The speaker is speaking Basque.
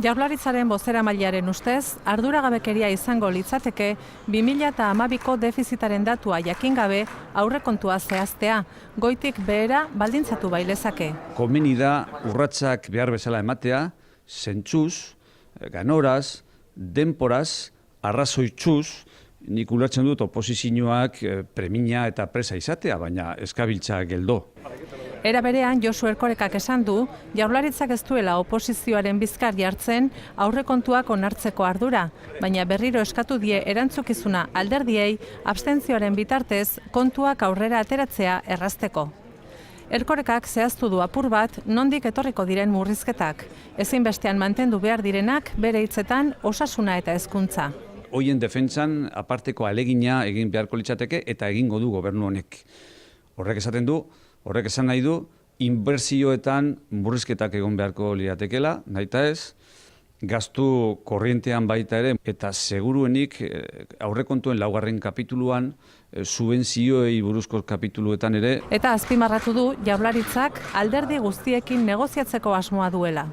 Jaurlaritzaren bozeramailearen ustez, arduragabekeria izango litzateke 2012ko defizitaren datua jakin gabe aurrekontua zehaztea, goitik behera baldintzatu bailezake. Komeni da urratsak behar bezala ematea, zentzuz, ganoraz, denporaz, arrazoitzuz, nik ulertzen dut oposizioak premina eta presa izatea, baina eskabiltza geldo. Era berean, Josu Erkorekak esan du, Jaurlaritzak ez duela oposizioaren bizkar jartzen aurrekontuak onartzeko ardura, baina berriro eskatu die erantzukizuna alderdiei abstentzioaren bitartez kontuak aurrera ateratzea errazteko. Erkorekak zehaztu du apur bat nondik etorriko diren murrizketak, ezinbestean mantendu behar direnak bere hitzetan osasuna eta hezkuntza. Hoien defentsan aparteko alegina egin beharko litzateke eta egingo du gobernu honek. Horrek esan nahi du, inbertsioetan murrizketak egon beharko liratekela, nahita ez, gastu korrientean baita ere, eta seguruenik aurrekontuen 4. kapituluan, subentzioei buruzko kapituluetan ere. Eta azpimarratu du Jaurlaritzak alderdi guztiekin negoziatzeko asmoa duela.